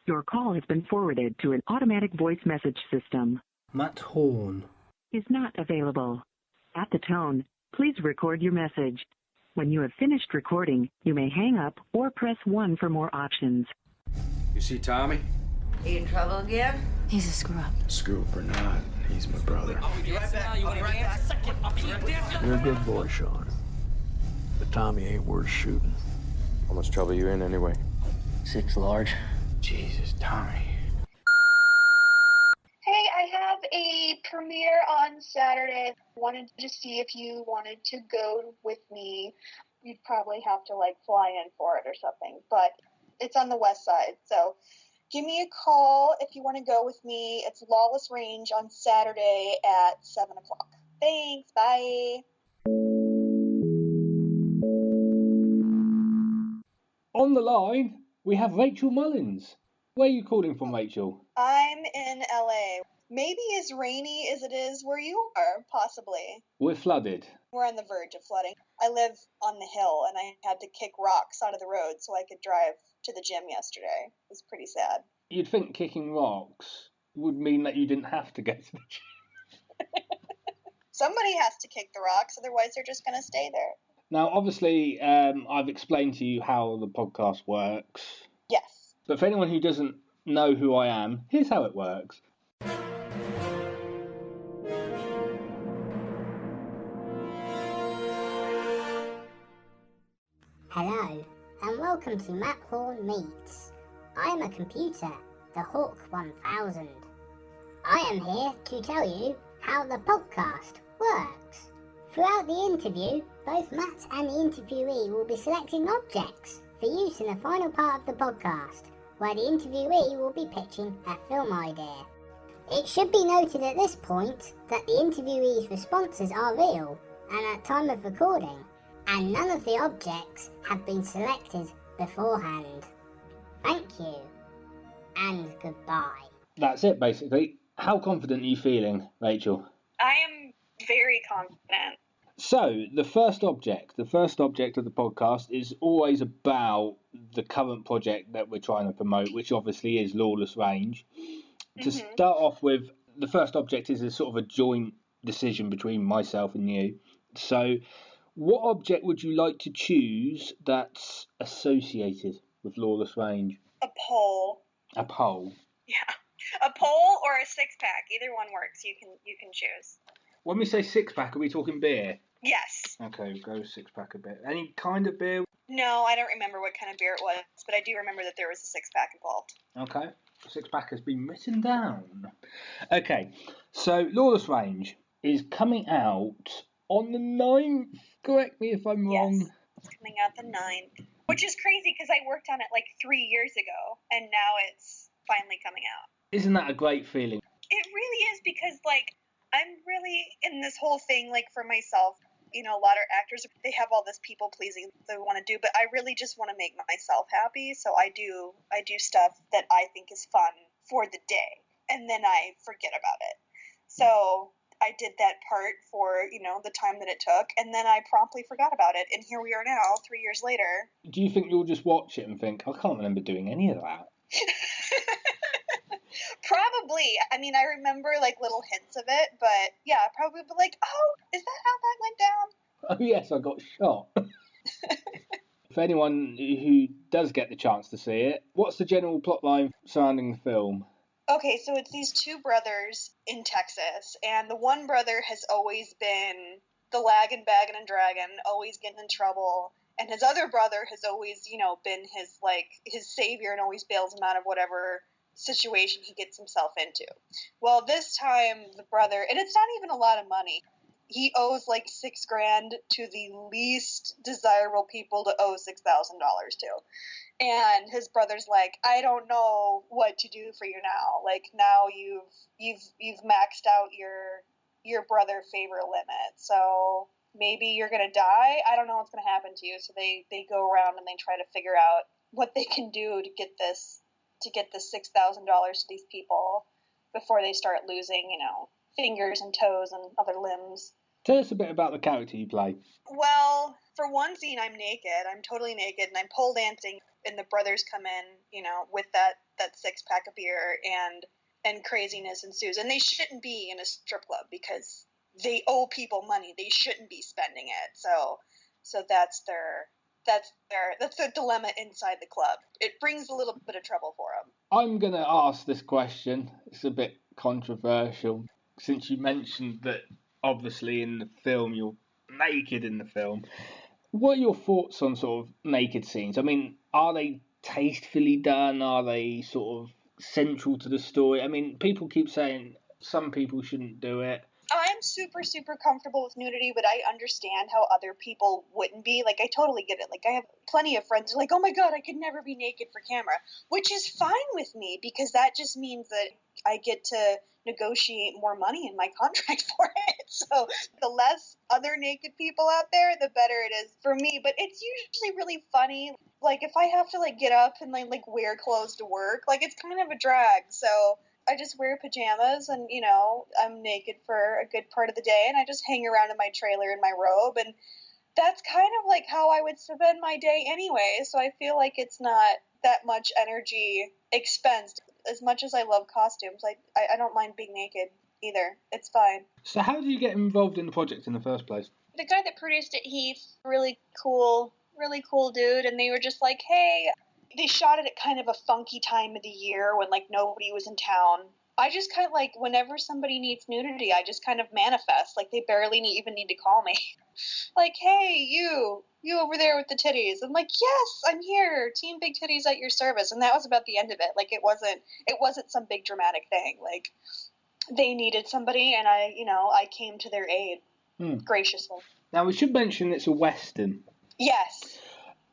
Your call has been forwarded to an automatic voice message system. Matt Horn is not available. At the tone, please record your message. When you have finished recording, you may hang up or press 1 for more options. You see Tommy? He in trouble again? He's a screw-up. Screw-up or not, he's my brother. I'll be right back. You're a good boy, Sean. But Tommy ain't worth shooting. How much trouble you in anyway? 6 large. Jesus, Tommy. Hey, I have a premiere on Saturday. Wanted to see if you wanted to go with me. You'd probably have to, fly in for it or something. But it's on the west side, so give me a call if you want to go with me. It's Lawless Range on Saturday at 7 o'clock. Thanks, bye. On the line, we have Rachel Mullins. Where are you calling from, Rachel? I'm in LA. Maybe as rainy as it is where you are, possibly. We're flooded. We're on the verge of flooding. I live on the hill, and I had to kick rocks out of the road so I could drive to the gym yesterday. It was pretty sad. You'd think kicking rocks would mean that you didn't have to get to the gym. Somebody has to kick the rocks, otherwise they're just going to stay there. Now, obviously, I've explained to you how the podcast works. Yes. But for anyone who doesn't know who I am, here's how it works. Hello, and welcome to Matt Horn Meets. I am a computer, the Hawk 1000. I am here to tell you how the podcast works. Throughout the interview, both Matt and the interviewee will be selecting objects for use in the final part of the podcast, where the interviewee will be pitching a film idea. It should be noted at this point that the interviewee's responses are real and at time of recording, and none of the objects have been selected beforehand. Thank you, and goodbye. That's it, basically. How confident are you feeling, Rachel? I am very confident. So, the first object of the podcast is always about the current project that we're trying to promote, which obviously is Lawless Range. Mm-hmm. To start off with, the first object is a sort of a joint decision between myself and you. So, what object would you like to choose that's associated with Lawless Range? A pole. A pole? Yeah. A pole or a six-pack. Either one works. You can choose. When we say six-pack, are we talking beer? Yes. Okay, we'll go six-pack a bit. Any kind of beer? No, I don't remember what kind of beer it was, but I do remember that there was a six-pack involved. Okay. Six-pack has been written down. Okay, so Lawless Range is coming out on the 9th. Correct me if I'm wrong. Yes, it's coming out the 9th. Which is crazy because I worked on it 3 years ago, and now it's finally coming out. Isn't that a great feeling? It really is because, I'm really in this whole thing, for myself. You know, a lot of actors, they have all this people-pleasing they want to do, but I really just want to make myself happy, so I do stuff that I think is fun for the day, and then I forget about it. So I did that part for, the time that it took, and then I promptly forgot about it, and here we are now, 3 years later. Do you think you'll just watch it and think, I can't remember doing any of that? Probably. I mean, I remember, little hints of it, but, yeah, probably be oh, is that how that went down? Oh, yes, I got shot. For anyone who does get the chance to see it, what's the general plotline surrounding the film? Okay, so it's these two brothers in Texas, and the one brother has always been the lagging, bagging, and dragging, always getting in trouble, and his other brother has always, been his savior and always bails him out of whatever situation he gets himself into. Well, this time the brother, and it's not even a lot of money, he owes $6,000 to the least desirable people to owe $6,000 to. And his brother's I don't know what to do for you now. Now you've maxed out your brother favor limit. So maybe you're gonna die. I don't know what's gonna happen to you. So they go around and they try to figure out what they can do to get this $6,000 to these people before they start losing, fingers and toes and other limbs. Tell us a bit about the character you play. Well, for one scene, I'm naked. I'm totally naked, and I'm pole dancing, and the brothers come in, with that that 6-pack of beer and craziness ensues. And they shouldn't be in a strip club because they owe people money. They shouldn't be spending it. So that's their dilemma inside the club. It brings a little bit of trouble for them. I'm going to ask this question. It's a bit controversial. Since you mentioned that obviously in the film you're naked in the film, what are your thoughts on sort of naked scenes? I mean, are they tastefully done? Are they sort of central to the story? I mean, people keep saying some people shouldn't do it. I'm super, super comfortable with nudity, but I understand how other people wouldn't be. Like, I totally get it. Like, I have plenty of friends who are like, oh my God, I could never be naked for camera, which is fine with me because that just means that I get to negotiate more money in my contract for it. So the less other naked people out there, the better it is for me. But it's usually really funny. Like, if I have to, like, get up and, like wear clothes to work, like, it's kind of a drag. So I just wear pajamas and, you know, I'm naked for a good part of the day and I just hang around in my trailer in my robe, and that's kind of like how I would spend my day anyway, so I feel like it's not that much energy expensed. As much as I love costumes, I don't mind being naked either. It's fine. So how did you get involved in the project in the first place? The guy that produced it, Heath, really cool dude, and they were just like, hey, they shot it at kind of a funky time of the year when, like, nobody was in town. I just kind of, like, whenever somebody needs nudity, I just kind of manifest. Like, they barely even need to call me. Like, hey, you over there with the titties. I'm like, yes, I'm here. Team Big Titties at your service. And that was about the end of it. Like, it wasn't some big dramatic thing. Like, they needed somebody, and I came to their aid graciously. Now, we should mention it's a Western. Yes.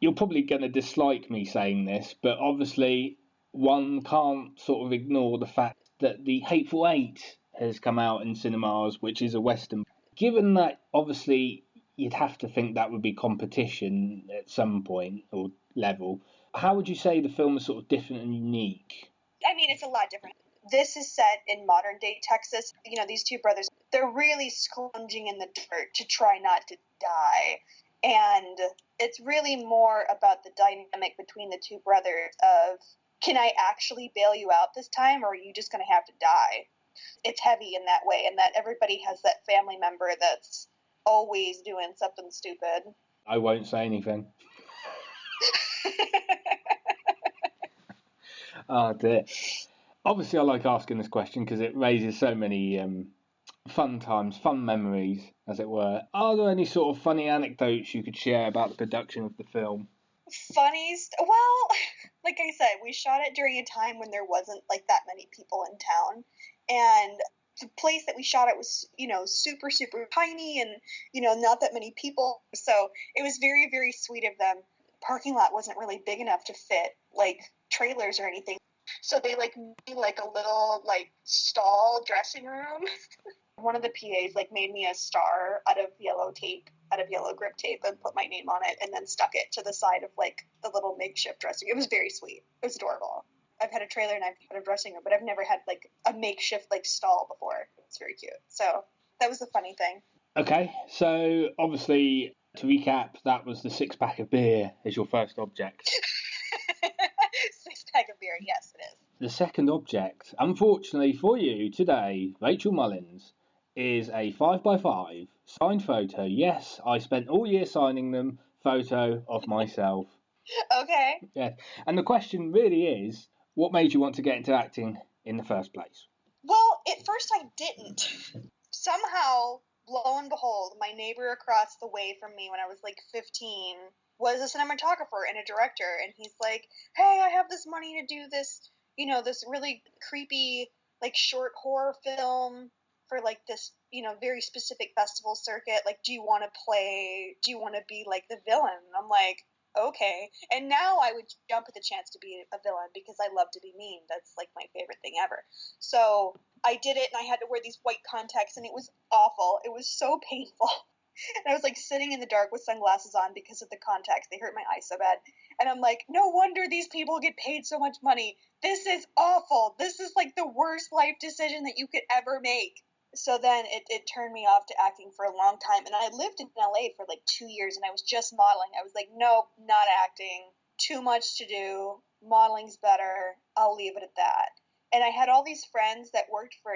You're probably going to dislike me saying this, but obviously one can't sort of ignore the fact that The Hateful Eight has come out in cinemas, which is a Western. Given that, obviously, you'd have to think that would be competition at some point or level, how would you say the film is sort of different and unique? I mean, it's a lot different. This is set in modern-day Texas. You know, these two brothers, they're really scrounging in the dirt to try not to die. And it's really more about the dynamic between the two brothers of, can I actually bail you out this time, or are you just going to have to die? It's heavy in that way, and that everybody has that family member that's always doing something stupid. I won't say anything. Oh, dear. Obviously, I like asking this question because it raises so many fun times, fun memories, as it were. Are there any sort of funny anecdotes you could share about the production of the film? Funniest? Well, like I said, we shot it during a time when there wasn't, like, that many people in town. And the place that we shot it was, you know, super, super tiny and, you know, not that many people. So it was very, very sweet of them. The parking lot wasn't really big enough to fit, like, trailers or anything. So they, like, made, like, a little, like, stall dressing room. One of the PAs, like, made me a star out of yellow grip tape, and put my name on it, and then stuck it to the side of, like, the little makeshift dressing room. It was very sweet. It was adorable. I've had a trailer and I've had a dressing room, but I've never had, like, a makeshift, like, stall before. It's very cute. So that was the funny thing. Okay, so obviously, to recap, that was the 6-pack of beer as your first object. 6-pack of beer, yes, it is. The second object, unfortunately for you today, Rachel Mullins, is a 5x5 signed photo. Yes, I spent all year signing them. Photo of myself. Okay. Yeah, and the question really is, what made you want to get into acting in the first place? Well, at first I didn't. Somehow, lo and behold, my neighbor across the way from me when I was like 15 was a cinematographer and a director, and he's like, hey, I have this money to do this, you know, this really creepy, like, short horror film for, like, this, you know, very specific festival circuit. Like, do you want to be, like, the villain? And I'm like, okay. And now I would jump at the chance to be a villain because I love to be mean. That's, like, my favorite thing ever. So I did it, and I had to wear these white contacts, and it was awful. It was so painful. And I was, like, sitting in the dark with sunglasses on because of the contacts. They hurt my eyes so bad. And I'm like, no wonder these people get paid so much money. This is awful. This is, like, the worst life decision that you could ever make. So then it turned me off to acting for a long time. And I lived in LA for, like, 2 years, and I was just modeling. I was like, nope, not acting. too much to do, modeling's better, I'll leave it at that. And I had all these friends that worked for,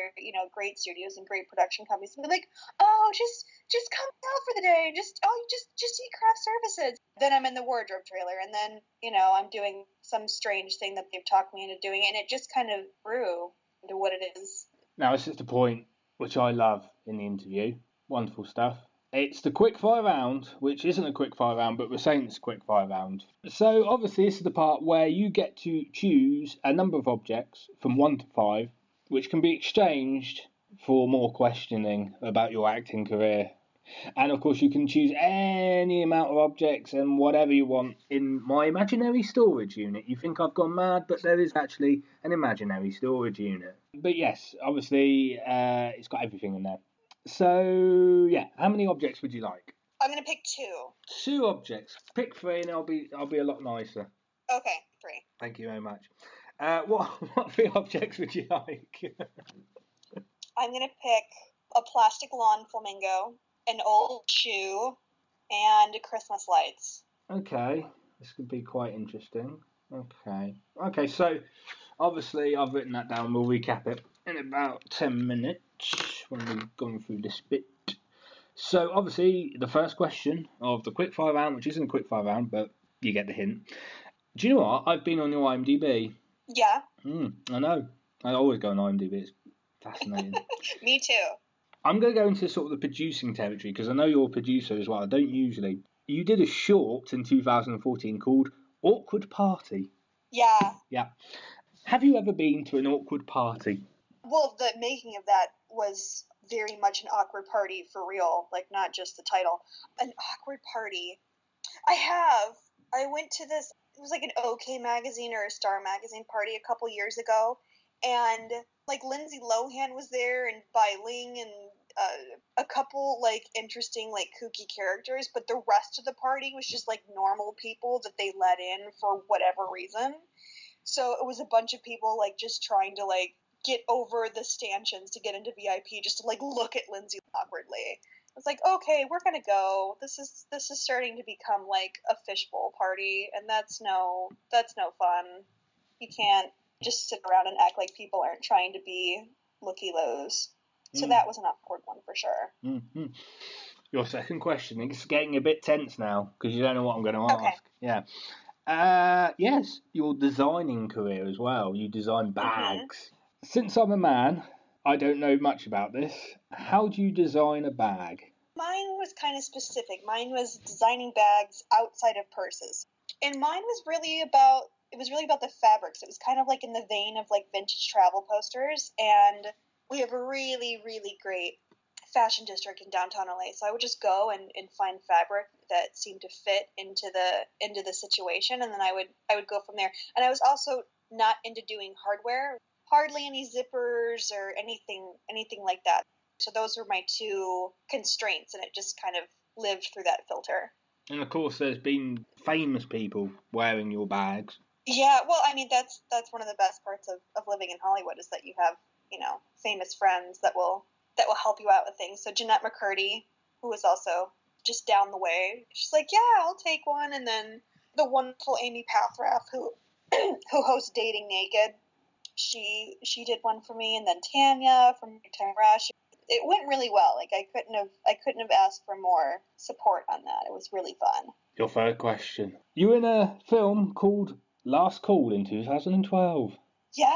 great studios and great production companies. And be like, oh, just come out for the day. Just eat craft services. Then I'm in the wardrobe trailer. And then, I'm doing some strange thing that they've talked me into doing. And it just kind of grew into what it is. Now, it's just a point which I love in the interview. Wonderful stuff. It's the quickfire round, which isn't a quickfire round, but we're saying it's a quickfire round. So obviously this is the part where you get to choose a number of objects from 1 to 5, which can be exchanged for more questioning about your acting career. And of course you can choose any amount of objects and whatever you want in my imaginary storage unit. You think I've gone mad, but there is actually an imaginary storage unit. But yes, obviously it's got everything in there. So yeah, how many objects would you like? I'm gonna pick 2. 2 objects. Pick 3, and I'll be a lot nicer. Okay, 3. Thank you very much. What 3 objects would you like? I'm gonna pick a plastic lawn flamingo, an old shoe, and Christmas lights. Okay, this could be quite interesting. Okay. So obviously I've written that down. We'll recap it in about 10 minutes. When we've gone through this bit. So obviously the first question of the quickfire round, which isn't a quickfire round, but you get the hint. Do you know what? I've been on your IMDb. Yeah. I know. I always go on IMDb. It's fascinating. Me too. I'm going to go into sort of the producing territory because I know you're a producer as well. I don't usually. You did a short in 2014 called Awkward Party. Yeah. Yeah. Have you ever been to an awkward party? Well, the making of that was very much an awkward party for real, like not just the title. An awkward party. I went to this, it was like an OK magazine or a Star magazine party a couple years ago, and like Lindsay Lohan was there and Bai Ling and a couple like interesting like kooky characters, but the rest of the party was just like normal people that they let in for whatever reason. So it was a bunch of people like just trying to like get over the stanchions to get into VIP just to like look at Lindsay awkwardly. It's like, okay, we're gonna go. This is starting to become like a fishbowl party, and that's no fun. You can't just sit around and act like people aren't trying to be looky-loos. So that was an awkward one for sure. Mm-hmm. Your second question, it's getting a bit tense now because you don't know what I'm going to ask. Okay. Yeah. Yes, your designing career as well. You design bags. Mm-hmm. Since I'm a man, I don't know much about this. How do you design a bag? Mine was kind of specific. Mine was designing bags outside of purses. And mine was really about the fabrics. It was kind of like in the vein of like vintage travel posters, and we have a really, really great fashion district in downtown LA. So I would just go and find fabric that seemed to fit into the situation, and then I would go from there. And I was also not into doing hardware, hardly any zippers or anything like that. So those were my 2 constraints, and it just kind of lived through that filter. And of course, there's been famous people wearing your bags. Yeah, well, I mean, that's one of the best parts of living in Hollywood is that you have, famous friends that will help you out with things. So Jeanette McCurdy, who was also just down the way, she's like, yeah, I'll take one. And then the wonderful Amy Pathrath, who hosts Dating Naked, she did one for me. And then Tanya from Time Rush. It went really well. Like I couldn't have asked for more support on that. It was really fun. Your third question. You were in a film called Last Call in 2012. Yeah,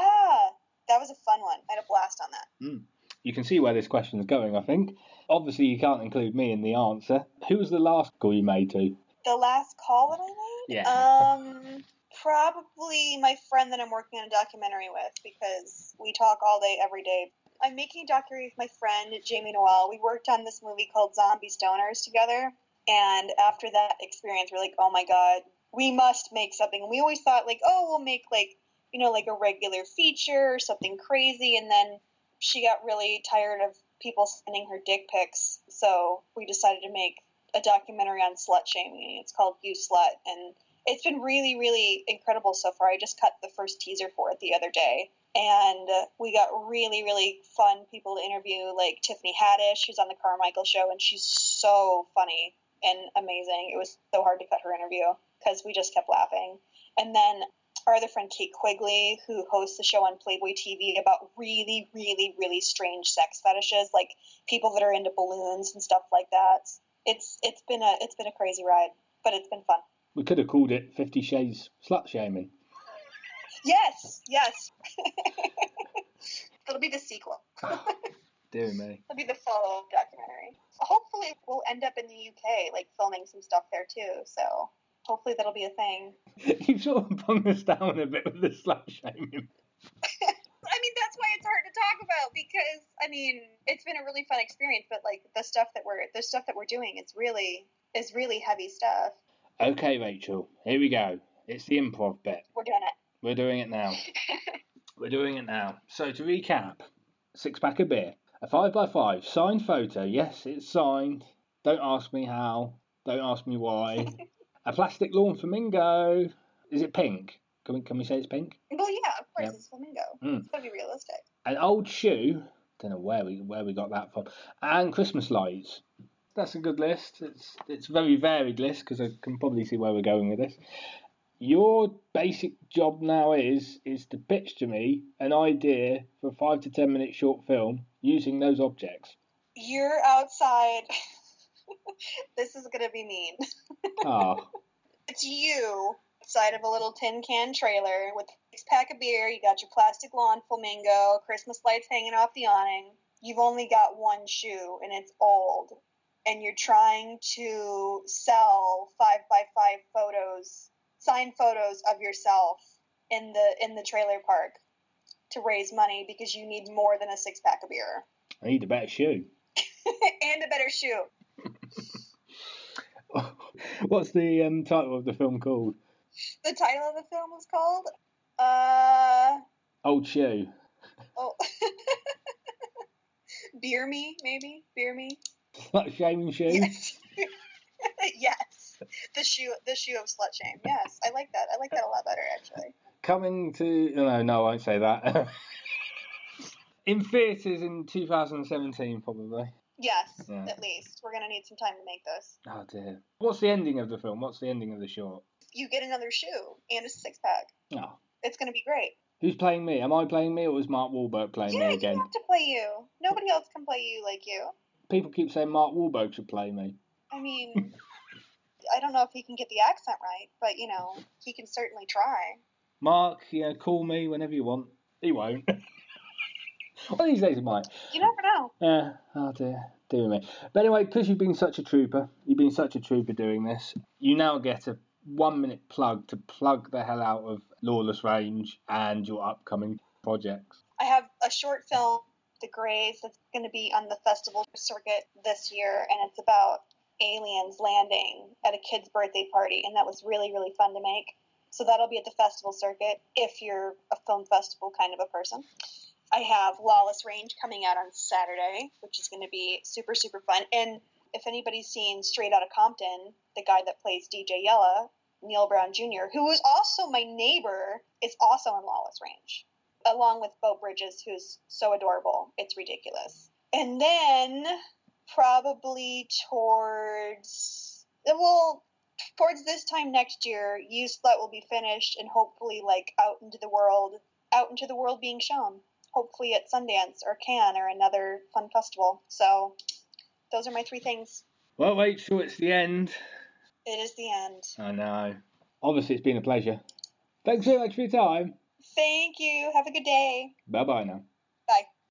that was a fun one. I had a blast on that. You can see where this question is going, I think. Obviously, you can't include me in the answer. Who was the last call you made to? The last call that I made? Yeah. Probably my friend that I'm working on a documentary with, because we talk all day, every day. I'm making a documentary with my friend, Jamie Noel. We worked on this movie called Zombie Stoners together. And after that experience, we're like, oh my God, we must make something. And we always thought like, oh, we'll make like a regular feature or something crazy. And then she got really tired of people sending her dick pics. So we decided to make a documentary on slut shaming. It's called You Slut. And it's been really, really incredible so far. I just cut the first teaser for it the other day. And we got really, really fun people to interview, like Tiffany Haddish, who's on the Carmichael Show, and she's so funny and amazing. It was so hard to cut her interview because we just kept laughing. And then our other friend Kate Quigley, who hosts the show on Playboy TV about really, really, really strange sex fetishes, like people that are into balloons and stuff like that. It's been a crazy ride, but it's been fun. We could have called it 50 Shades Slut Shaming. Yes. It'll be the sequel. Dear me. It'll be the follow-up documentary. Hopefully we'll end up in the UK, like filming some stuff there too, so hopefully that'll be a thing. You've sort of bung us down a bit with the slut shaming. I mean, that's why it's hard to talk about, because I mean, it's been a really fun experience, but like the stuff that we're doing is really heavy stuff. Okay, Rachel, here we go. It's the improv bit. We're doing it. We're doing it now. We're doing it now. So to recap, 6-pack of beer, a 5x5 signed photo. Yes, it's signed. Don't ask me how. Don't ask me why. A plastic lawn flamingo. Is it pink? Can we say it's pink? Well, yeah, of course, Yep. It's flamingo. It's gotta be realistic. An old shoe. Don't know where we got that from. And Christmas lights. That's a good list. It's a very varied list, because I can probably see where we're going with this. Your basic job now is to pitch to me an idea for a 5 to 10 minute short film using those objects. You're outside. This is gonna be mean. Ah. It's you outside of a little tin can trailer with a 6-pack of beer. You got your plastic lawn flamingo, Christmas lights hanging off the awning. You've only got one shoe, and it's old. And you're trying to sell 5x5 photos, signed photos of yourself in the trailer park to raise money, because you need more than a 6-pack of beer. I need a better shoe. And a better shoe. What's the title of the film called? The title of the film is called Old Shoe. Oh, Beer Me, maybe? Beer Me? Slut shaming shoe? Yes. Yes. The shoe of slut shame. Yes, I like that. I like that a lot better, actually. Coming to... No, I won't say that. In theatres in 2017, probably. Yes, Yeah. At least. We're going to need some time to make this. Oh, dear. What's the ending of the film? What's the ending of the short? You get another shoe and a 6-pack. Oh. It's going to be great. Who's playing me? Am I playing me, or is Mark Wahlberg playing me again? You have to play you. Nobody else can play you like you. People keep saying Mark Wahlberg should play me. I mean, I don't know if he can get the accent right, but, he can certainly try. Mark, call me whenever you want. He won't. One of these days he might. You never know. Oh dear. Dear me. But anyway, because you've been such a trooper doing this, you now get a 1-minute plug to plug the hell out of Lawless Range and your upcoming projects. I have a short film, The Greys, that's going to be on the festival circuit this year, and it's about aliens landing at a kid's birthday party, and that was really, really fun to make. So that'll be at the festival circuit if you're a film festival kind of a person. I have Lawless Range coming out on Saturday, which is going to be super, super fun. And if anybody's seen Straight Outta Compton, the guy that plays DJ Yella, Neil Brown Jr., who is also my neighbor, is also in Lawless Range, along with Bo Bridges, who's so adorable. It's ridiculous. And then probably towards this time next year, You Slut will be finished and hopefully out into the world being shown. Hopefully at Sundance or Cannes or another fun festival. So those are my 3 things. Well, Rachel, it's the end. It is the end. I know. Obviously, it's been a pleasure. Thanks so much for your time. Thank you. Have a good day. Bye-bye now.